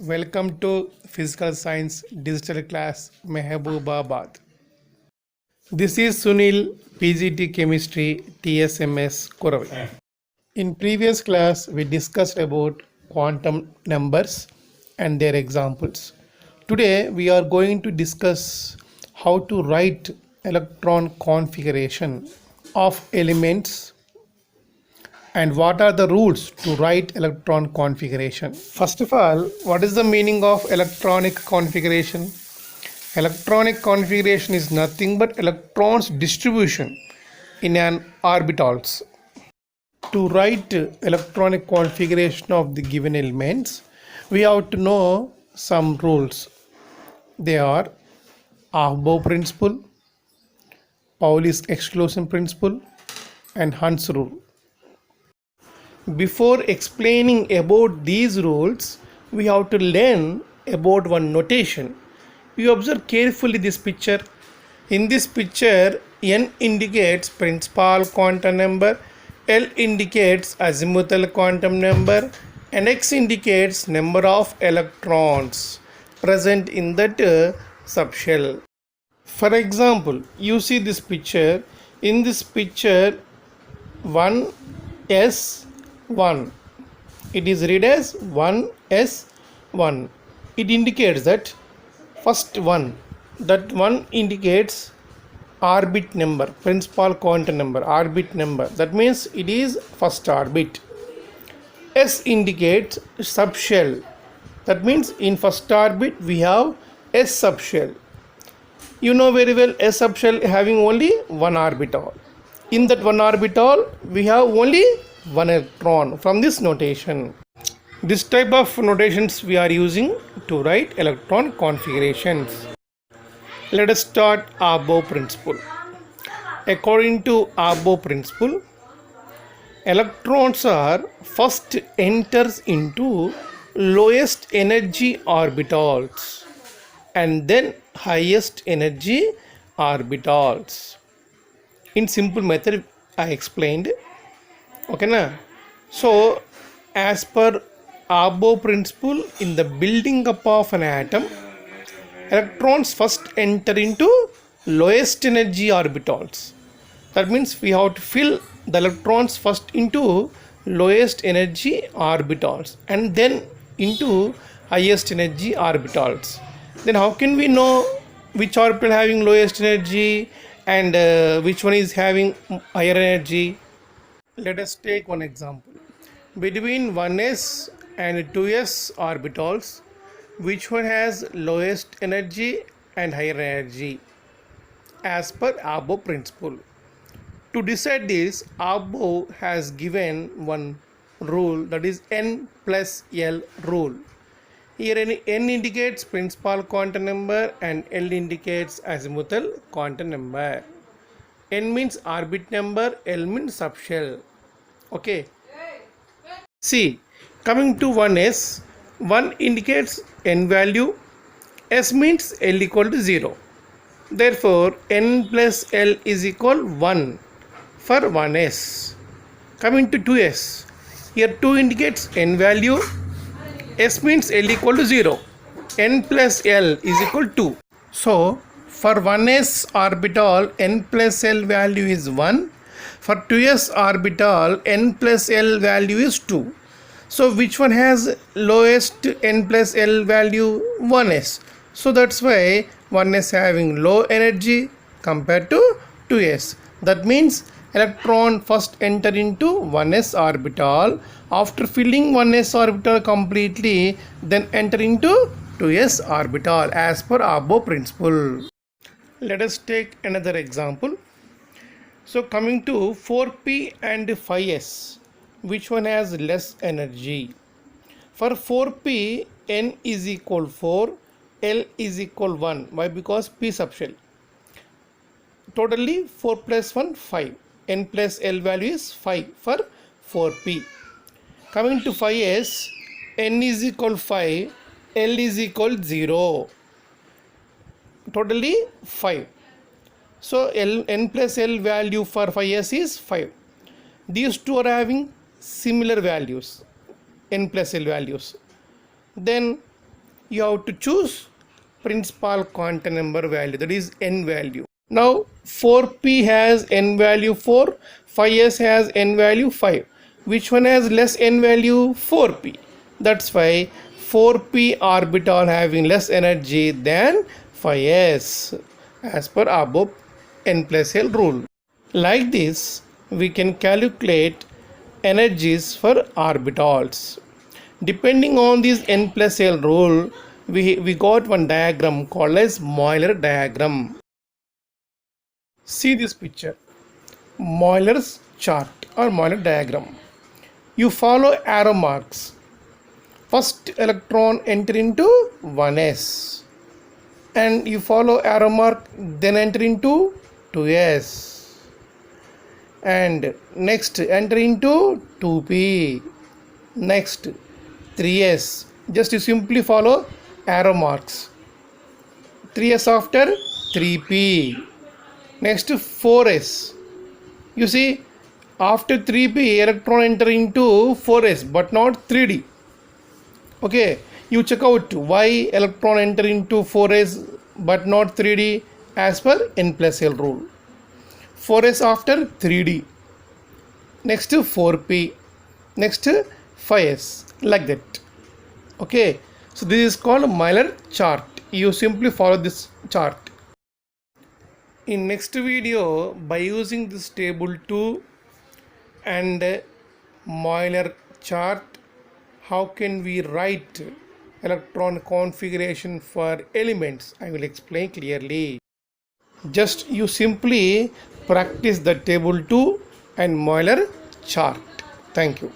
Welcome to Physical Science Digital Class Mehabubabad. This is Sunil, PGT Chemistry, TSMS Koravai. In previous class, we discussed about quantum numbers and their examples. Today, we are going to discuss how to write electron configuration of elements and what are the rules to write electron configuration. First of all, what is the meaning of electronic configuration? Electronic configuration is nothing but electrons distribution in an orbitals. To write electronic configuration of the given elements, we have to know some rules. They are Aufbau principle, Pauli's exclusion principle, and Hund's rule. Before explaining about these rules, we have to learn about one notation. You observe carefully this picture. In this picture, N indicates principal quantum number, L indicates azimuthal quantum number, and X indicates number of electrons present in that subshell. For example, you see this picture. In this picture, 1s1. It is read as 1s1. It indicates that first one, that one indicates orbit number, principal quantum number, orbit number. That means it is first orbit. S indicates subshell. That means in first orbit we have S subshell. You know very well S subshell having only one orbital. In that one orbital we have only one electron from this notation. This type of notations we are using to write electron configurations. Let us start Aufbau principle. According to Aufbau principle, electrons are first enters into lowest energy orbitals and then highest energy orbitals. In simple method I explained. Okay na? So as per Aufbau principle, in the building up of an atom, electrons first enter into lowest energy orbitals. That means we have to fill the electrons first into lowest energy orbitals and then into highest energy orbitals. Then how can we know which orbital having lowest energy and which one is having higher energy? Let us take one example. Between 1s and 2s orbitals, which one has lowest energy and higher energy as per Aufbau principle. To decide this, Aufbau has given one rule, that is N plus L rule. Here N indicates principal quantum number and L indicates azimuthal quantum number. N means orbit number, L means subshell. Okay. See, coming to 1s, 1 indicates N value, S means L equal to 0. Therefore, N plus L is equal 1 for 1s. Coming to 2s, here 2 indicates N value, S means L equal to 0. N plus L is equal to 2. So, for 1s orbital, N plus L value is 1. For 2s orbital, N plus L value is 2. So which one has lowest N plus L value? 1s. So that's why 1s having low energy compared to 2s. That means electron first enter into 1s orbital. After filling 1s orbital completely, then enter into 2s orbital as per Aufbau principle. Let us take another example. So coming to 4p and 5s, which one has less energy? For 4p, N is equal 4, L is equal 1. Why? Because p subshell. Totally 4 plus 1, 5. N plus L value is 5 for 4p. Coming to 5s, N is equal 5, L is equal 0. Totally 5. So N plus L value for 5s is 5. These two are having similar values, N plus L values. Then you have to choose principal quantum number value, that is n value. Now 4p has n value 4, 5s has n value 5. Which one has less n value? 4p. That's why 4p orbital having less energy than 5s as per above n plus L rule. Like this, we can calculate energies for orbitals. Depending on this n plus L rule, we got one diagram called as Euler diagram. See this picture, Euler's chart or Euler diagram. You follow arrow marks. First electron enter into 1s, and you follow arrow mark, then enter into 2s, and next enter into 2p, next 3s. Just you simply follow arrow marks. 3s after 3p, next 4s. You see, after 3p electron enter into 4s but not 3d. Okay, you check out why electron enter into 4s but not 3d as per n plus L rule. 4s after 3d, next 4p, next 5s, like that. Okay, so this is called Euler chart. You simply follow this chart. In next video, by using this table 2 and Euler chart, how can we write electron configuration for elements? I will explain clearly. Just you simply practice the table 2 and Euler chart. Thank you.